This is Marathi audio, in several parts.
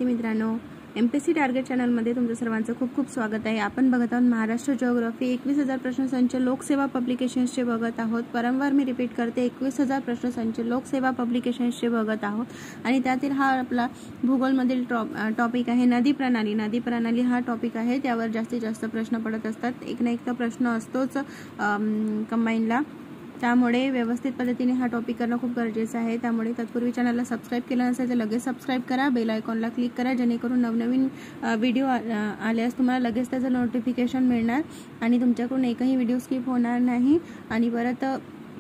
मित्रांनो, एमपीएससी टार्गेट चॅनलमध्ये तुमचं सर्वांचं खूप खूप स्वागत आहे। आपण बघत आहोत महाराष्ट्र जिओग्राफी 21,000 प्रश्नसंच लोकसेवा पब्लिकेशन्सचे बघत आहोत। वारंवार मी रिपीट करते, 21,000 प्रश्नसंच लोकसेवा पब्लिकेशन्सचे बघत आहोत आणि त्यातील हा आपला भूगोलमधील टॉपिक आहे नदी प्रणाली। नदी प्रणाली हा टॉपिक आहे, त्यावर जास्तीत जास्त प्रश्न पडत असतात। एक ना एक तर प्रश्न असतोच कंबाईनला, त्यामुळे व्यवस्थित पद्धतीने हा टॉपिक करणं खूप गरजेचं आहे। त्यामुळे तत्पूर्वी चॅनलला सबस्क्राइब केलं नसेल तर लगेच सबस्क्राइब करा, बेल आयकॉनला क्लिक करा, जेणेकरून नवनवीन व्हिडिओ आल्यास तुम्हाला लगेच त्याचं नोटिफिकेशन मिळणार आणि तुमच्याकडून एकही व्हिडिओ स्किप होणार नाही। आणि परत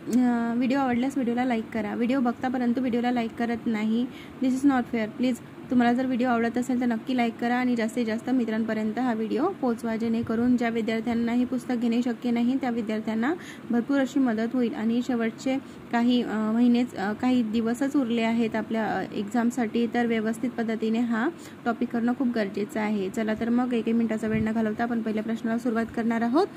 व्हिडिओ आवडल्यास व्हिडिओला लाईक करा। व्हिडिओ बघता परंतु व्हिडिओला लाईक करत नाही, दिस इज नॉट फेअर। प्लीज तुम्हाला जर व्हिडिओ आवडत असेल तर नक्की लाईक करा आणि जास्तीत जास्त मित्रांपर्यंत हा व्हिडिओ पोहोचवा, जेणेकरून ज्या विद्यार्थ्यांना हे पुस्तक घेणे शक्य नाही त्या विद्यार्थ्यांना भरपूर अशी मदत होईल। आणि शेवटचे काही दिवसच उरले आहेत आपल्या एक्झामसाठी, तर व्यवस्थित पद्धतीने हा टॉपिक करणं खूप गरजेचं आहे। चला तर मग 1 मिनिटाचा वेळ न घालवता आपण पहिल्या प्रश्नाला सुरुवात करणार आहोत।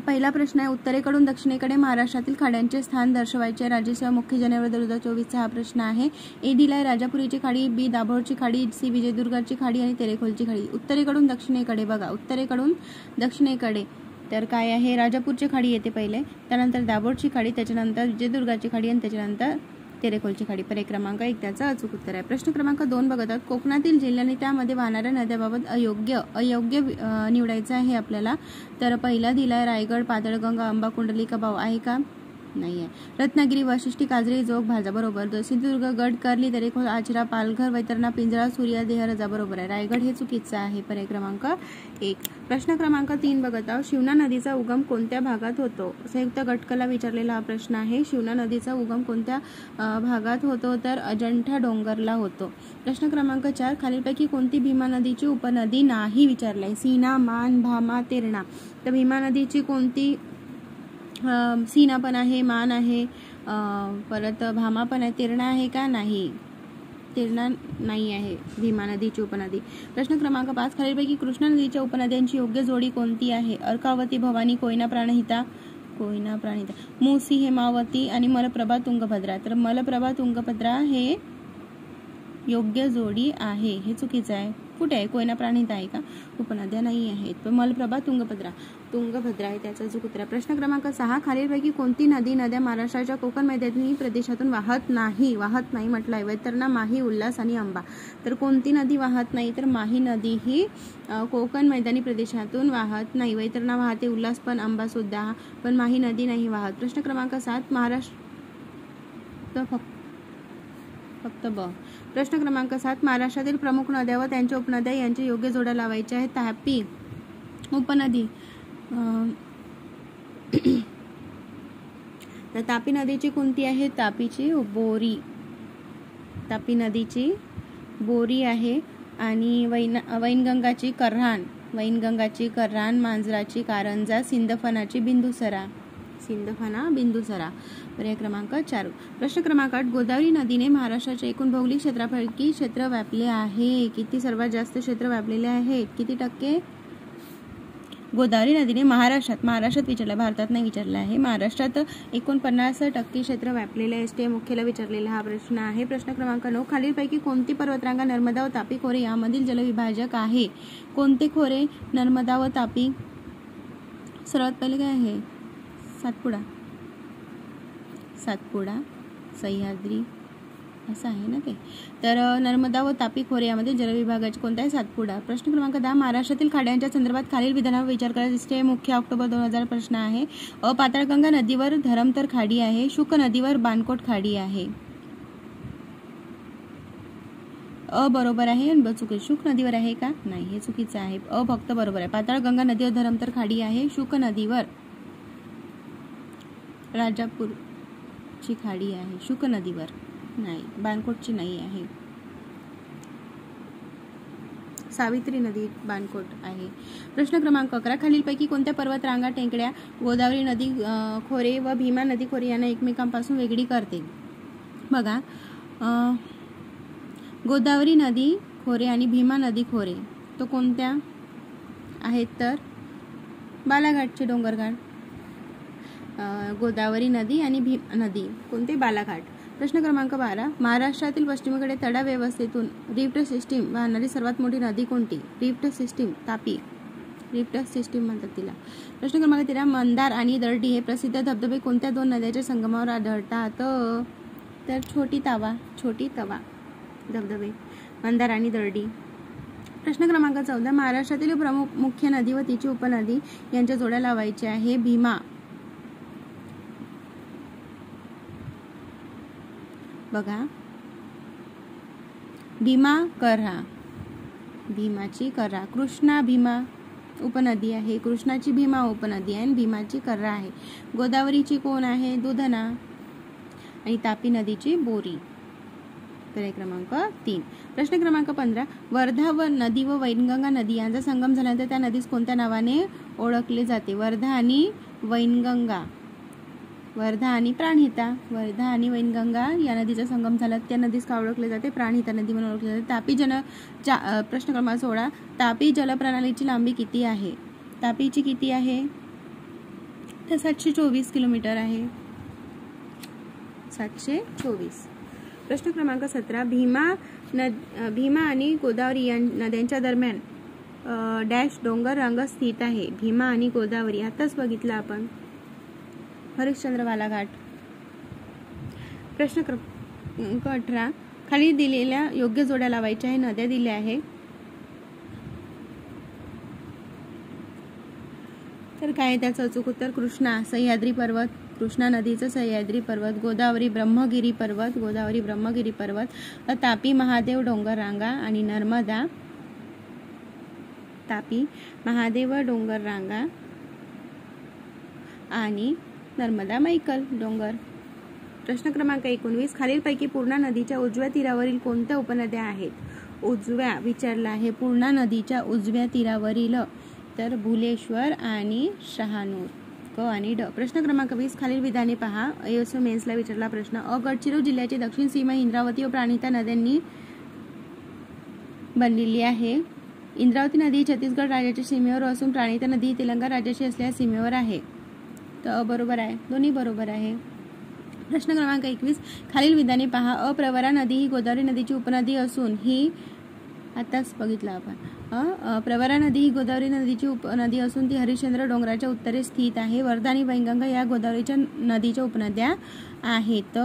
पहिला प्रश्न आहे, उत्तरेकडून दक्षिणेकडे महाराष्ट्रातील खाड्यांचे स्थान दर्शवायचे। राज्यसेवा मुख्य जानेवारी 2024 हा प्रश्न आहे। ए दिलाय राजापुरीची खाडी, बी दाभोळची खाडी, सी विजयदुर्गची खाडी आणि तेरेखोलची खाडी। उत्तरेकडून दक्षिणेकडे बघा, उत्तरेकडून दक्षिणेकडे तर काय आहे, राजापूरची खाडी येते पहिले, त्यानंतर दाभोळची खाडी, त्याच्यानंतर विजयदुर्गाची खाडी आणि त्याच्यानंतर तेरेखोलची खाडी। पर्याय क्रमांक 1 त्याचं अचूक उत्तर आहे। प्रश्न क्रमांक 2 बघत आहोत, कोकणातील जिल्ह्यांनी त्यामध्ये वाहणाऱ्या नद्याबाबत अयोग्य निवडायचं आहे आपल्याला। तर पहिला दिलाय रायगड, पाताळगंगा, अंबा, कुंडलिका भाव आहे का? नाही आहे। रत्नागिरी, वाशिष्ठी, काजरी, जोग, भालजा बरोबर। सिंधुदुर्ग, गड, कर्ली, तेरेखोल, आचरा, पालघर, वैतरणा, पिंजरा, सूर्या, देहरजा बरोबर आहे। रायगड हे चुकीचं आहे। पर्याय क्रमांक 1। प्रश्न क्रमांक 3 बघत आहोत, शिवना नदीचा उगम कोणत्या भागात होतो? संयुक्त गटकला विचारलेला हा प्रश्न आहे। शिवना नदीचा उगम कोणत्या भागात होतो? तर अजंठा डोंगरला होतो। प्रश्न क्रमांक 4, खालीलपैकी कोणती भीमा नदीची उपनदी नाही विचारलाय? सीना, मान, भामा, तेरणा। तर भीमा नदीची कोणती? सीना पण आहे, मान आहे, परत भामा पण आहे, तेरणा आहे का? नाही, तेरणा नाही आहे भीमा नदीची उपनदी। प्रश्न क्रमांक 5, खालीलपैकी कृष्णा नदीच्या उपनद्यांची योग्य जोडी कोणती आहे? अर्कावती, भवानी, कोयना, प्राणहिता, मूसी, हेमावती आणि मलप्रभा, तुंगभद्रा। तर मलप्रभा, तुंगभद्रा हे योग्य जोडी आहे, हे चुकीचं आहे। कुठे आहे? कोयना, प्राणहिता आहे का? उपनद्या नाही आहेत, पण मलप्रभा, तुंगभद्रा आहे त्याचा अचूक उत्तर आहे। प्रश्न क्रमांक 6, खालीलपैकी कोणती नद्या महाराष्ट्राच्या कोकण मैदानी प्रदेशातून वाहत नाही म्हटलंय? वैतरणा, माही, उल्हास आणि अंबा। तर कोणती नदी वाहत नाही? तर माही नदी ही कोकण मैदानी प्रदेशातून वाहत नाही। वैतरणा वाहते, उल्हास पण, अंबा सुद्धा, पण माही नदी नाही वाहत। प्रश्न क्रमांक 7, फक्त ब। प्रश्न क्रमांक 7, महाराष्ट्रातील प्रमुख नद्या व त्यांच्या उपनद्या यांच्या योग्य जोड्या लावायच्या आहेत। तापी उपनदी, तर तापी नदीची कोणती आहे? तापी नदीची बोरी आहे। आणि वैनगंगाची कर्हान, मांजराची कारंजा, सिंदफणाची बिंदुसरा। पर्याय क्रमांक 4। प्रश्न क्रमांक 8, गोदावरी नदीने महाराष्ट्राच्या एकूण भौगोलिक क्षेत्रापैकी क्षेत्र व्यापले आहे। किती? सर्वात जास्त क्षेत्र व्यापलेले आहेत। किती टक्के? गोदावरी नदीने महाराष्ट्रात विचारलं, भारतात नाही विचारलं आहे। महाराष्ट्रात 49% क्षेत्र व्यापलेले आहे। एसटी मुख्यला विचारलेला हा प्रश्न आहे। प्रश्न क्रमांक 9, खालीलपैकी कोणती पर्वतरांगा नर्मदा व तापी खोरे यामधील जलविभाजक आहे? कोणते खोरे? नर्मदा व तापी। सर्वात पहिले काय आहे? सातपुडा, सह्याद्री असं आहे ना ते। तर नर्मदा व तापी खोरे यामध्ये जलविभागाचे कोणता आहे? सातपुडा। प्रश्न क्रमांक 10, महाराष्ट्रातील खाड्यांच्या संदर्भात खालील विधानावर विचार करा। दिसते मुख्य ऑक्टोबर 2000 प्रश्न आहे। अ, पाताळगंगा नदीवर धरमतर खाडी आहे। शुक नदीवर बाणकोट खाडी आहे। अ बरोबर आहे आणि ब चुकीचं। शुक नदीवर आहे का? नाही, हे चुकीचं आहे। अ फक्त बरोबर आहे। पाताळगंगा नदीवर धरमतर खाडी आहे। शुक नदीवर राजापूरची खाडी आहे। शुक नदीवर नाही, बाणकोटची नाही आहे। सावित्री नदी बाणकोट आहे। प्रश्न क्रमांक 11, खालीलपैकी कोणत्या पर्वतरांगा टेकड्या गोदावरी नदी खोरे व भीमा नदी खोरे यांना एकमेकांपासून वेगळी करते? बघा, गोदावरी नदी खोरे आणि भीमा नदी खोरे तो कोणत्या आहेत? तर बालाघाटचे डोंगरघाट। गोदावरी नदी आणि भीमा नदी कोणते? बालाघाट। प्रश्न क्रमांक 12. महाराष्ट्रातील पश्चिमेकडे तडा व्यवस्थेतून रिफ्ट सिस्टीम वाहणारी सर्वात मोठी नदी कोणती? रिफ्ट सिस्टीम, तापी. रिफ्ट सिस्टीम म्हणतात तिला. प्रश्न क्रमांक 13. मंदार आणि दर्डी हे प्रसिद्ध धबधबे कोणत्या दोन नद्याच्या संगमावर आढळतात? तर छोटी तवा धबधबे, मंदार आणि दर्डी. प्रश्न क्रमांक 14. महाराष्ट्रातील प्रमुख मुख्य नदी व तिची उपनदी यांच्या जोड्या लावायच्या आहे. भीमा, बघा, भीमा कऱ्हा, भीमाची कऱ्हा. कृष्णा भीमा उपनदी आहे, कृष्णाची भीमा उपनदी आहे आणि भीमाची कऱ्हा आहे. गोदावरीची कोण आहे? दुधना. आणि तापी नदीची बोरी. पर्याय क्रमांक 3. प्रश्न क्रमांक 15. वर्धा व नदी व वैनगंगा नदी यांचा संगम झाल्यानंतर त्या नदीस कोणत्या नावाने ओळखले जाते? वर्धा आणि वैनगंगा, वर्धा आणि प्राणहिता. वर्धा आणि वैनगंगा या नदीचा संगम झाला त्या नदीस का ओळखले जाते? प्राणहिता नदी म्हणून ओळखले जाते. प्रश्न क्रमांक 16. तापी जलप्रणालीची लांबी किती आहे? तापीची किती आहे? तर 724 किलोमीटर आहे. 724. प्रश्न क्रमांक 17. भीमा आणि गोदावरी या नद्यांच्या दरम्यान डॅश डोंगर रांग स्थित आहे. भीमा आणि गोदावरी आताच बघितलं आपण. हरिश्चंद्र बालाघाट. प्रश्न क्रमांक 18. खाली दिलेल्या योग्य जोड्या लावायच्या आहे. नद्या दिल्या आहे. तर काय त्याचं अचूक उत्तर? कृष्णा, सह्याद्री पर्वत, कृष्णा नदीचा सह्याद्री पर्वत. गोदावरी ब्रह्मगिरी पर्वत, गोदावरी ब्रह्मगिरी पर्वत. तापी महादेव डोंगर रांगा आणि नर्मदा, तापी महादेव डोंगर रांगा आणि नर्मदा मैकल डोंगर. प्रश्न क्रमांक 19. खालीलपैकी पूर्णा नदीच्या उजव्या तीरावरील कोणत्या उपनद्या आहेत? उजव्या विचारला आहे. पूर्णा नदीच्या उजव्या तीरावरील तर भुलेश्वर आणि शहानूर, क आणि ड. प्रश्न क्रमांक 20. खालील विधाने पहा. ASO मेन्सला विचारला प्रश्न. गडचिरोली जिल्ह्याची दक्षिण सीमा इंद्रावती व प्राणहिता नद्यांनी बनलेली आहे. इंद्रावती नदी छत्तीसगड राज्याच्या सीमेवर असून प्राणहिता नदी तेलंगणा राज्याची असलेल्या सीमेवर आहे. तर बरोबर आहे, दोन्ही बरोबर आहे. प्रश्न क्रमांक 21. खालील विधाने पहा. प्रवरा नदी ही गोदावरी नदीची उपनदी असून ही आताच बघितलं आपण. प्रवरा नदी ही गोदावरी नदीची उपनदी असून ती हरिश्चंद्र डोंगराच्या उत्तरेस स्थित आहे. वर्धा आणि वैनगंगा या गोदावरीच्या नदीच्या उपनद्या आहेत.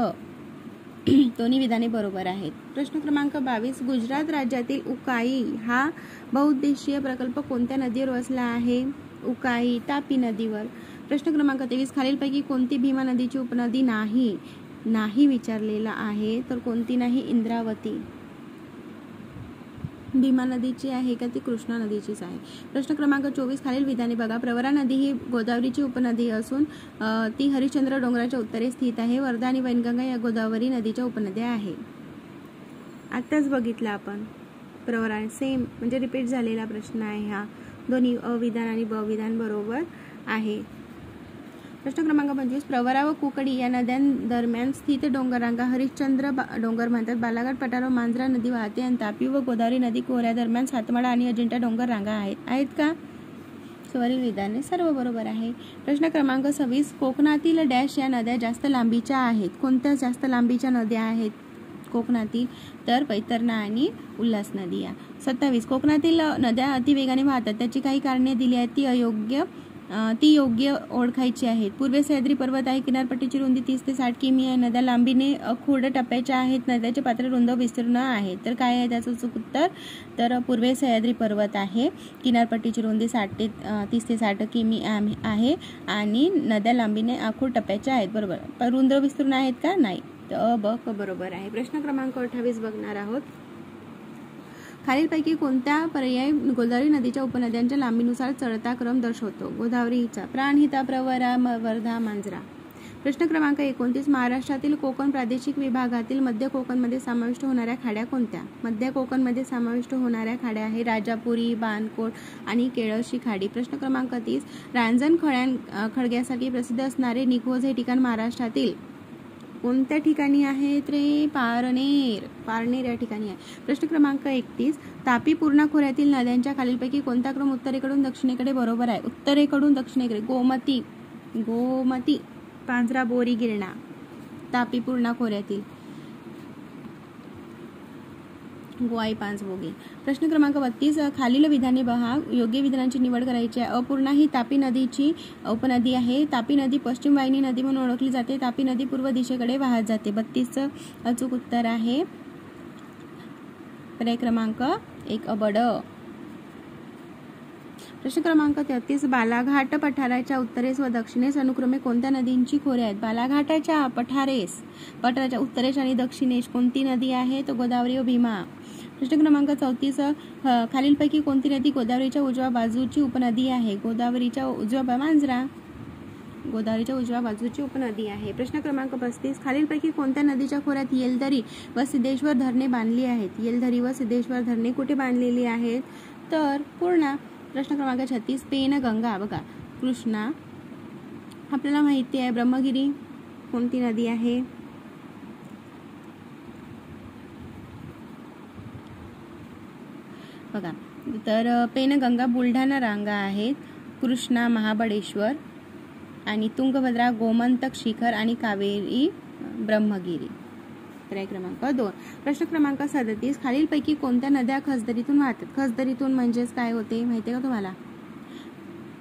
दोन्ही विधाने बरोबर आहेत. प्रश्न क्रमांक 22. गुजरात राज्यातील उकाई हा बहुउद्देशीय प्रकल्प कोणत्या नदीवर वसला आहे? उकाई, तापी नदीवर. प्रश्न क्रमांक 23. खालीलपैकी कोणती भीमा नदीची उपनदी नाही विचारलेला आहे. तर कोणती नाही? इंद्रावती. भीमा नदीची आहे का? ती कृष्णा नदीचीच आहे. प्रश्न क्रमांक 24. खालील विधाने बघा. प्रवरा नदी ही गोदावरीची उपनदी असून ती हरिश्चंद्र डोंगराच्या उत्तरेस स्थित आहे. वर्धा आणि वैनगंगा या गोदावरी नदीच्या उपनद्या आहे. आताच बघितलं आपण. प्रवरा सेम म्हणजे रिपीट झालेला प्रश्न आहे हा. दोन्ही अविधान आणि ब विधान बरोबर आहे. प्रश्न क्रमांक 25. प्रवरा व कुकडी या नद्यांदरम्यान स्थित डोंगररांगा हरिश्चंद्र डोंगर म्हणतात. बालाघाट पठार व मांजरा नदी वाहते आणि तापी व गोदावरी नदी खोऱ्यादरम्यान सातमाळा आणि अजिंठा डोंगर रांगा आहेत का? वरील विधाने सर्व बरोबर आहे. प्रश्न क्रमांक 26. कोकणातील डॅश या नद्या जास्त लांबीच्या आहेत. कोणत्या जास्त लांबीच्या नद्या आहेत कोकणातील? तर पैतरणा आणि उल्हास नदी या. 27. कोकणातील नद्या अतिवेगाने वाहतात. त्याची काही कारणे दिली आहेत. ती योग्य ओळखायची आहेत. पूर्वे सह्याद्री पर्वत आहे. किनारपट्टीची रुंदी 30 ते 60 किमी आहे. नद्या लांबीने खोड टप्प्याच्या आहेत. नद्याचे पात्र रुंद विस्तीर्ण आहेत. तर काय आहे त्याचं उत्तर? तर पूर्वे सह्याद्री पर्वत आहे. किनारपट्टीची रुंदी 30 ते 60 किमी आहे आणि नद्या लांबीने आखूड टप्प्याच्या आहेत. बरोबर. रुंद विस्तीर्ण आहेत का? नाही. तर ब क बरोबर आहे. प्रश्न क्रमांक 28 बघणार आहोत. खालीलपैकी कोणत्या पर्याय गोदावरी नदीच्या उपनद्यांच्या लांबीनुसार चढता क्रम दर्शवतो? गोदावरीचा, प्राणहिता, प्रवरा, वर्धा, मांजरा. प्रश्न क्रमांक 29. महाराष्ट्रातील कोकण प्रादेशिक विभागातील मध्य कोकणमध्ये समाविष्ट होणाऱ्या खाड्या कोणत्या? मध्य कोकणमध्ये समाविष्ट होणाऱ्या खाड्या आहे राजापुरी, बाणकोट आणि केळशी खाडी. प्रश्न क्रमांक 30. रांजण खळग्यासाठी प्रसिद्ध असणारे निघोज हे ठिकाण महाराष्ट्रातील कोणत्या ठिकाणी आहे? रे पारनेर या ठिकाणी आहे. प्रश्न क्रमांक 31. तापी पूर्णा खोऱ्यातील नद्यांच्या खालीलपैकी कोणता क्रम उत्तरेकडून दक्षिणेकडे बरोबर आहे? उत्तरेकडून दक्षिणेकडे. गोमती, पांझरा, बोरी, गिरणा. तापी पूर्णा खोऱ्यातील गोवाई पाचबोगी. प्रश्न क्रमांक 32, खालील विधाने पहा. योग्य विधानांची निवड करायची आहे. अपूर्णा ही तापी नदीची उपनदी आहे. तापी नदी पश्चिम वाहिनी नदी म्हणून ओळखली जाते. तापी नदी पूर्व दिशेकडे वाहत जाते. 32चं अचूक उत्तर आहे पर्याय क्रमांक 1 अबड. प्रश्न क्रमांक 33, बालाघाट पठाराच्या उत्तरेस व दक्षिणेस अनुक्रमे कोणत्या नदींची खोरे आहेत? बालाघाटाच्या पठाराच्या उत्तरेस आणि दक्षिणेस कोणती नदी आहे? तर गोदावरी व भीमा. प्रश्न क्रमांक 34, खालीलपैकी कोणती नदी गोदावरीच्या उजव्या बाजूची उपनदी आहे? गोदावरीच्या उजव्या बाजूची उपनदी आहे. प्रश्न क्रमांक 35, खालीलपैकी कोणत्या नदीच्या खोऱ्यात येलदरी व सिद्धेश्वर धरणे बांधली आहेत? येलदरी व सिद्धेश्वर धरणे कुठे बांधलेली आहेत? तर पूर्णा. प्रश्न क्रमांक 36, पेनगंगा बघा कृष्णा आपल्याला माहिती आहे. ब्रह्मगिरी कोणती नदी आहे? बघा तर पेनगंगा बुलढाणा रांगा आहेत. कृष्णा महाबळेश्वर आणि तुंगभद्रा गोमंतक शिखर आणि कावेरी ब्रह्मगिरी. पर्याय क्रमांक 2. प्रश्न क्रमांक 37, खालीलपैकी कोणत्या नद्या खसदरीतून वाहतात? खसदरीतून म्हणजेच काय होते माहिती आहे का तुम्हाला?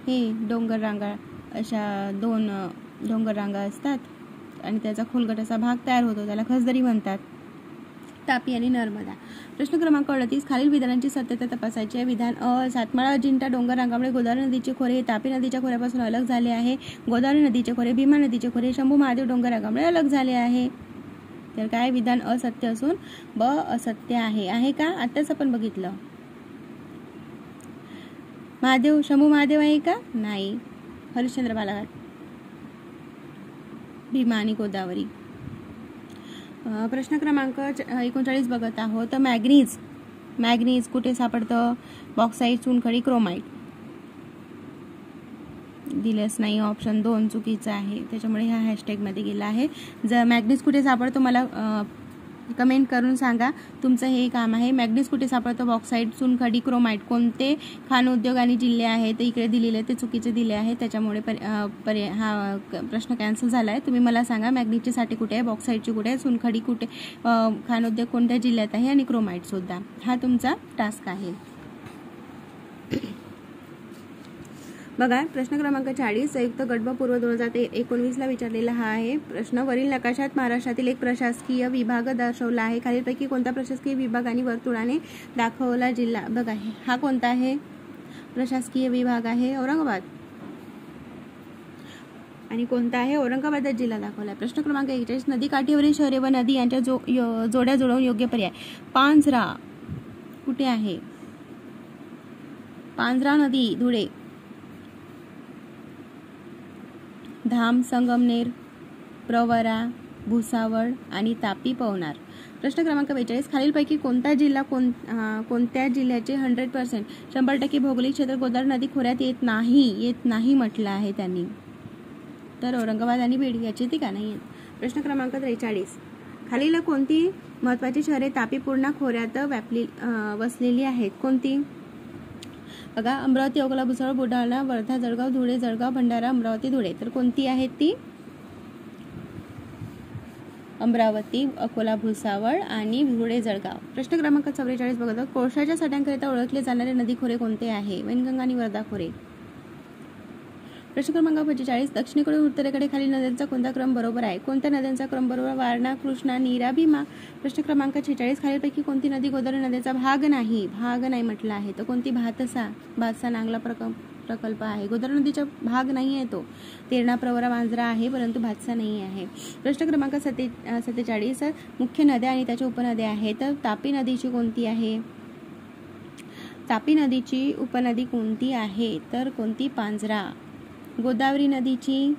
हे डोंगर रांगा, अशा 2 डोंगर रांगा असतात आणि त्याचा खोलगट असा भाग तयार होतो, त्याला खसदरी म्हणतात. तापी आणि नर्मदा. प्रश्न क्रमांक 38, खालील विधानांची सत्यता तपासायची आहे. विधान अ, सातमाळा अजिंठा डोंगर रांगामुळे गोदावरी नदीचे खोरे हे तापी नदीच्या खोऱ्यापासून अलग झाले आहे. गोदावरी नदीचे खोरे भीमा नदीचे खोरे शंभू महादेव डोंगर रांगामुळे अलग झाले आहे. तर काय विधान असत्य असून ब असत्य आहे का? आताच आपण बघितलं. शंभू महादेव आहे का? नाही. हरिश्चंद्र बालाघाट, भीमा आणि गोदावरी. प्रश्न क्रमांक 39 बघत आहोत. तर मॅग्नीज कुठे सापडतं? बॉक्साईट, चुनखडी, क्रोमाइट. दिलेच नाही. ऑप्शन 2 चुकीचा आहे, त्याच्यामुळे ह्या हॅशटॅग मध्ये गेला आहे. जर मॅग्नीज कुठे सापडतो मला कमेंट करून सांगा. तुमचं हे काम आहे. मॅग्नीज कुठे सापडतो? बॉक्साईट, चुनखडी, क्रोमाइट. कोणते खाण उद्योग आणि जिल्हे आहेत ते इकडे दिलेले, ते चुकीचे दिले आहे, त्याच्यामुळे हा प्रश्न कॅन्सल झाला आहे. तुम्ही मला सांगा मॅग्नीजची साठी कुठे आहे, बॉक्साईटची कुठे आहे, चुनखडी कुठे, खाण उद्योग कोणत्या जिल्ह्यात आहे आणि क्रोमाइट सुद्धा. हा तुमचा टास्क आहे. बघा प्रश्न क्रमांक 40, संयुक्त गटब पूर्व 2019 विचारलेला हा आहे प्रश्न. वरील नकाशात महाराष्ट्रातील एक प्रशासकीय विभाग दर्शवला आहे. खालीलपैकी कोणता प्रशासकीय विभाग आणि वर्तुळाने दाखवला जिल्हा? बघा हा कोणता आहे? प्रशासकीय विभाग आहे औरंगाबाद. आणि कोणता आहे? औरंगाबाद जिल्हा दाखवला. प्रश्न क्रमांक 41, नदी काठीवरील शहरे व नदी यांच्या जोड्या जुळवून योग्य पर्याय. पांझरा कुठे आहे? पांझरा नदी धुळे. धाम, संगमनेर, प्रवरा, भुसावळ आणि तापी, पवनार. प्रश्न क्रमांक 42, खालीलपैकी कोणता जिल्हा कोणत्या जिल्ह्याचे 100% 100% भौगोलिक क्षेत्र गोदावरी नदी खोऱ्यात येत नाही म्हटलं आहे त्यांनी? तर औरंगाबाद आणि बीड याची ती का नाही. प्रश्न क्रमांक 43, खालील कोणती महत्वाची शहरे तापी पूर्णा खोऱ्यात वसलेली आहेत? कोणती? बघा अमरावती, अकोला, भुसावळ, बुलढाणा, वर्धा, जळगाव, धुळे, जळगाव, भंडारा, अमरावती, धुळे. तर कोणती आहेत ती? अमरावती, अकोला, भुसावळ आणि धुळे, जळगाव. प्रश्न क्रमांक 44 बघा. कोळशाच्या साठ्यांकरिता ओळखले जाणारे नदी खोरे कोणते आहे? वैनगंगा आणि वर्धा खोरे. प्रश्न क्रमांक 45, दक्षिणेकडून उत्तरेकडे खालील नद्यांचा कोणता क्रम बरोबर आहे? कोणत्या नद्यांचा क्रम बरोबर? वारणा, कृष्णा, नीरा, भीमा. प्रश्न क्रमांक 46, खालीलपैकी कोणती नदी गोदावरी नदीचा भाग नाही म्हटलं आहे? तर कोणती? भातसा नांगला प्रकल्प आहे. गोदावरी नदीचा भाग नाही आहे तो. तेरणा, प्रवरा, मांजरा आहे, परंतु भातसा नाही आहे. प्रश्न क्रमांक 47, मुख्य नद्या आणि त्याच्या उपनद्या आहेत. तर तापी नदीची कोणती आहे? तापी नदीची उपनदी कोणती आहे? तर कोणती? पांझरा. गोदावरी नदीची,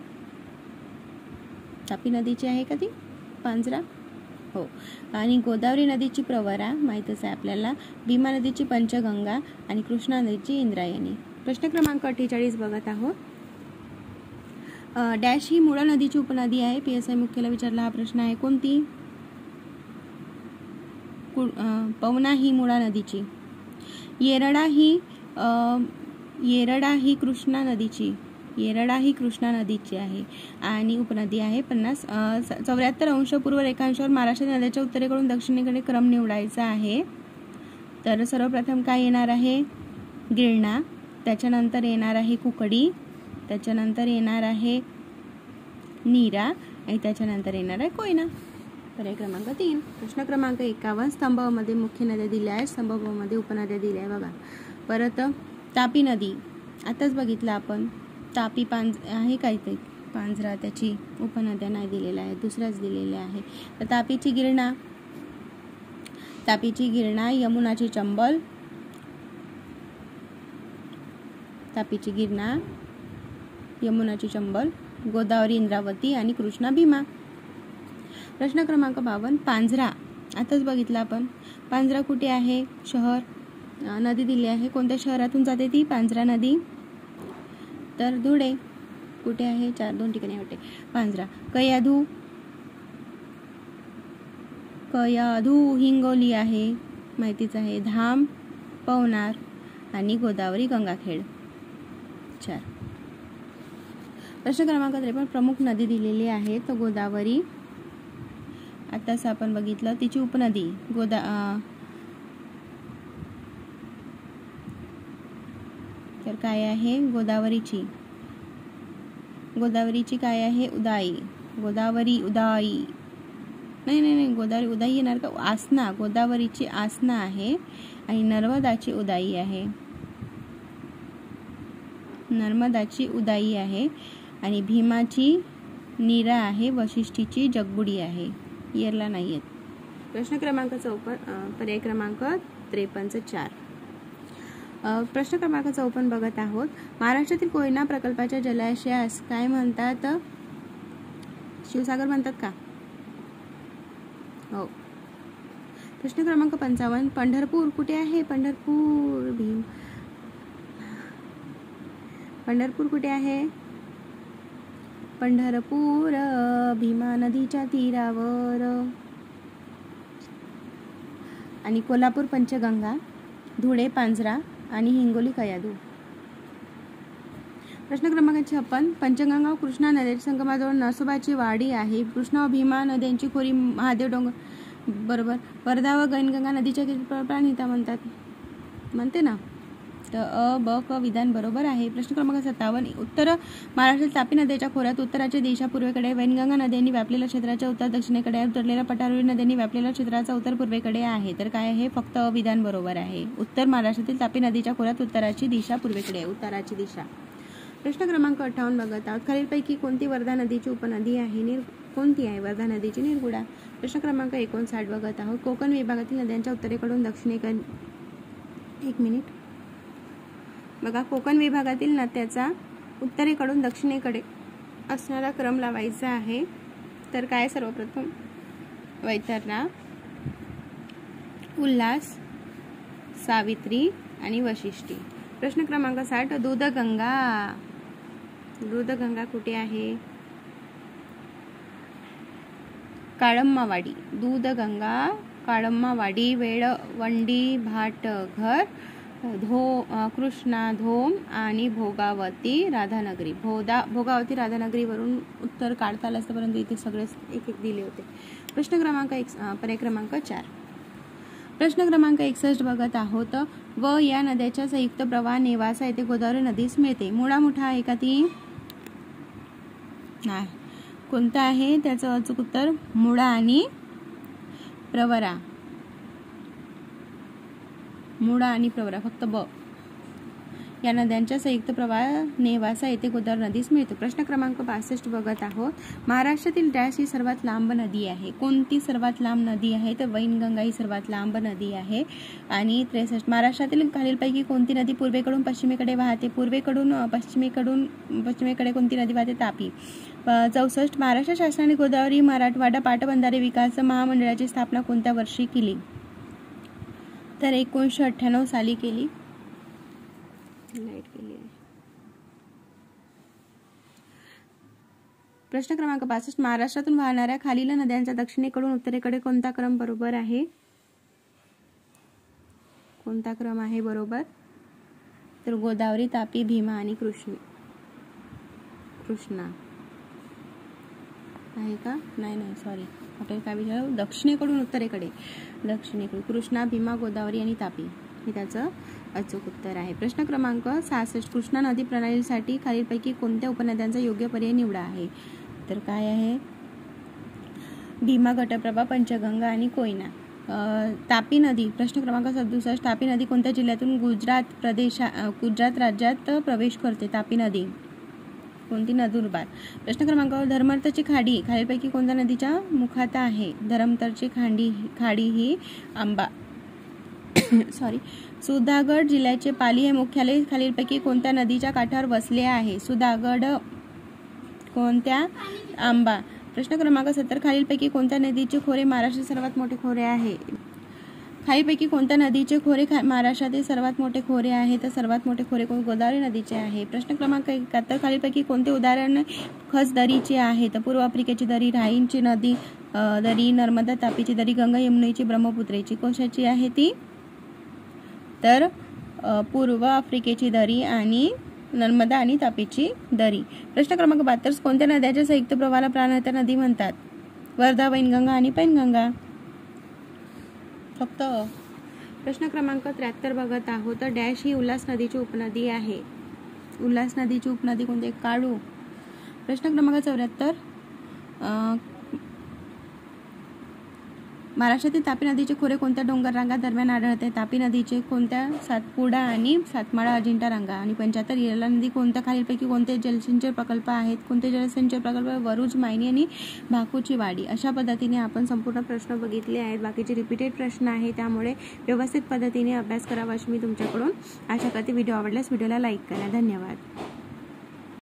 तापी नदीची आहे का ती? पांझरा. हो. आणि गोदावरी नदीची प्रवरा माहीतच आहे आपल्याला. भीमा नदीची पंचगंगा आणि कृष्णा नदीची इंद्रायणी. प्रश्न क्रमांक 48 बघत आहोत. डॅश ही मुळा नदीची उपनदी आहे. PSI मुख्याला विचारला हा प्रश्न आहे. कोणती? पवना ही मुळा नदीची. येरडा ही कृष्णा नदीची आहे आणि उपनदी आहे. 74 अंश पूर्व रेखांशावर महाराष्ट्र नद्याच्या उत्तरेकडून दक्षिणेकडे क्रम निवडायचा आहे. तर सर्वप्रथम काय येणार आहे? गिरणा, त्याच्यानंतर येणार आहे कुकडी, त्याच्यानंतर येणार आहे नीरा आणि त्याच्यानंतर येणार आहे कोयना. पर्याय क्रमांक 3. प्रश्न क्रमांक 51. स्तंभ अ मध्ये मुख्य नद्या दिल्या आहेत, स्तंभ ब मध्ये उपनद्या दिल्या आहे बघा. परत तापी नदी आताच बघितलं आपण, तापी आहे काय ते पांझरा, त्याची उपनद्या नाही दिलेल्या आहेत, दुसऱ्याच दिलेल्या आहे. तर तापीची गिरणा, यमुनाची चंबल, तापीची गिरणा, यमुनाची चंबल, गोदावरी इंद्रावती आणि कृष्णा भीमा. प्रश्न क्रमांक 52. पांझरा आताच बघितलं आपण, पांझरा कुठे आहे? शहर. नदी दिली आहे, कोणत्या शहरातून जाते ती पांझरा नदी? तर धुळे. कुठे आहे? 2 ठिकाणी वाटते पांझरा. कयाधू हिंगोली आहे, माहितीच आहे. धाम पवनार आणि गोदावरी गंगाखेड. 4. प्रश्न क्रमांक 53. प्रमुख नदी दिलेली आहे, तर गोदावरी आताच आपण बघितलं, तिची उपनदी तर काय आहे? गोदावरीची काय आहे? उदाई. गोदावरी उदाई नाही, गोदावरी उदाई येणार का? आसना. गोदावरीची आसना आहे आणि नर्मदाची उदाई आहे. आणि भीमाची नीरा आहे, वशिष्ठीची जगबुडी आहे. इयरला नाही आहेत. प्रश्न क्रमांक 54. पर्याय क्रमांक 53. 4. प्रश्न क्रमांक 54 बघत आहोत. महाराष्ट्रातील कोयना प्रकल्पाच्या जलाशयास काय म्हणतात? शिवसागर म्हणतात का? हो. प्रश्न क्रमांक 55. पंढरपूर कुठे आहे? पंढरपूर कुठे आहे? पंढरपूर भीमा नदीच्या तीरावर. आणि कोल्हापूर पंचगंगा, धुळे पांझरा आणि हिंगोली कयाधू. प्रश्न क्रमांक 56. पंचगंगा व कृष्णा नद्याच्या संगमाजवळ नसोबाची वाडी आहे. कृष्णा व भीमा नद्यांची खोरी महादेव डोंगर. बरोबर. वर्धा व गैनगंगा नदीच्या प्राणहिता म्हणते ना. तर अ ब क विधान बरोबर आहे. प्रश्न क्रमांक 57. उत्तर महाराष्ट्रातील तापी नद्याच्या खोऱ्यात उत्तराची दिशा पूर्वेकडे, वैनगंगा नद्यांनी व्यापलेल्या क्षेत्राच्या उत्तर दक्षिणेकडे, उतरलेल्या पठारावरील नद्यांनी व्यापलेल्या क्षेत्राचा उत्तर पूर्वेकडे आहे. तर काय आहे? फक्त अ विधान बरोबर आहे. उत्तर महाराष्ट्रातील तापी नदीच्या खोऱ्यात उत्तराची दिशा पूर्वेकडे आहे, उत्तराची दिशा. प्रश्न क्रमांक 58 बघत आहोत. खालीलपैकी कोणती वर्धा नदीची उपनदी आहे? कोणती आहे वर्धा नदीची? निरगुडा. प्रश्न क्रमांक 59 बघत आहोत. कोकण विभागातील नद्यांच्या उत्तरेकडून दक्षिणेकडे. 1 मिनिट बघा. कोकण विभागातील नद्याचा उत्तरेकडून दक्षिणेकडे असणारा क्रम लावायचा आहे. तर काय? सर्वप्रथम वैतरणा, उल्हास, सावित्री आणि वशिष्ठी. प्रश्न क्रमांक 60. दूधगंगा कुठे आहे? काळम्मावाडी. दूधगंगा काळम्मावाडी, वेळवंडी, भाटघर, कृष्णा धोम आणि भोगावती राधानगरी. भोगावती राधानगरीवरून उत्तर काढता आलं असतं, परंतु इथे सगळे एक दिले होते. प्रश्न क्रमांक पर्याय क्रमांक 4. प्रश्न क्रमांक 61 बघत आहोत. व या नद्याच्या संयुक्त प्रवाह नेवासा येथे गोदावरी नदीस मिळते. मुळा मोठा आहे का ती? नाही. कोणता आहे त्याचं अचूक उत्तर? मुळा आणि प्रवरा. मुळा आणि प्रवरा, फक्त ब. या नद्यांच्या संयुक्त प्रवाह नेवासा येथे गोदावरी नदीस मिळतो. प्रश्न क्रमांक 62 बघत आहोत. महाराष्ट्रातील डॅश ही सर्वात लांब नदी आहे. कोणती सर्वात लांब नदी आहे? तर वैनगंगा ही सर्वात लांब नदी आहे. आणि 63. महाराष्ट्रातील खालीलपैकी कोणती नदी पूर्वेकडून पश्चिमेकडे वाहते? पूर्वेकडून पश्चिमेकडे कोणती नदी वाहते? तापी. 64. महाराष्ट्र शासनाने गोदावरी मराठवाडा पाटबंधारे विकास महामंडळाची स्थापना कोणत्या वर्षी केली? तर 1998 साली केली. प्रश्न क्रमांक 65. महाराष्ट्रातून वाहणाऱ्या खालील नद्यांचा दक्षिणेकडून उत्तरेकडे कोणता क्रम बरोबर आहे? कोणता क्रम आहे बरोबर? तर गोदावरी, तापी, भीमा आणि कृष्णा आहे का? नाही सॉरी. आपल्याला काय विचारलं, दक्षिणेकडून उत्तरेकडे, दक्षिणेकडून कृष्णा, भीमा, गोदावरी आणि तापी, हे त्याचं अचूक उत्तर आहे. प्रश्न क्रमांक 66, कृष्णा नदी प्रणालीसाठी खालीलपैकी कोणत्या उपनद्यांचा योग्य पर्याय निवडा आहे. तर काय आहे, भीमा, घटप्रभा, पंचगंगा आणि कोयना. तापी नदी, प्रश्न क्रमांक 67, तापी नदी कोणत्या जिल्ह्यातून गुजरात राज्यात प्रवेश करते. तापी नदी कोणती, नंदुरबार. प्रश्न क्रमांक, धर्मार्थची खाडी खालीलपैकी कोणत्या नदीच्या मुखात आहे. धर्मार्थची खाडी ही आंबा सुधागड जिल्ह्याचे पाली हे मुख्यालय खालीलपैकी कोणत्या नदीच्या काठावर वसले आहे. सुधागड कोणत्या, आंबा. प्रश्न क्रमांक 70, खालीलपैकी कोणत्या नदीचे खोरे महाराष्ट्रातील सर्वात मोठे खोरे आहे. खालीलपैकी कोणत्या नदीचे खोरे महाराष्ट्रातील सर्वात मोठे खोरे आहे. तर सर्वात मोठे खोरे गोदावरी नदीचे आहे. प्रश्न क्रमांक 71, खालीलपैकी कोणते उदाहरण खस दरीचे आहे. तर पूर्व आफ्रिकेची दरी, राहींची नदी दरी, नर्मदा तापीची दरी, गंगा यमुनेची, ब्रह्मपुत्रेची. कशाची आहे ती, तर पूर्व आफ्रिकेची दरी आणि नर्मदा आणि तापीची दरी. प्रश्न क्रमांक 72, कोणत्या नद्याच्या संयुक्त प्रवाहाला प्राणहिता नदी म्हणतात. वर्धा, वैनगंगा आणि पैनगंगा. फक्त. प्रश्न क्रमांक 73 बघत आहोत, तर डॅश ही उल्हास नदीची उपनदी आहे. उल्हास नदीची उपनदी कोणती, काळू. प्रश्न क्रमांक 74, महाराष्ट्रातील तापी नदीचे खोरे कोणत्या डोंगर रांगा दरम्यान आढळते. तापी नदीचे कोणत्या, सातपुडा आणि सातमाळा अजिंठा रांगा. आणि 75, येरला नदी कोणत्या खालीलपैकी कोणते जलसिंचन प्रकल्प आहेत. कोणते जलसिंचन प्रकल्प, वरुज, मायनी आणि भाकूची वाडी. अशा पद्धतीने आपण संपूर्ण प्रश्न बघितले आहेत. बाकीचे रिपीटेड प्रश्न आहे, त्यामुळे व्यवस्थित पद्धतीने अभ्यास करावा अशी मी तुमच्याकडून आशा करते. व्हिडिओ आवडल्यास व्हिडिओला लाईक करा. धन्यवाद.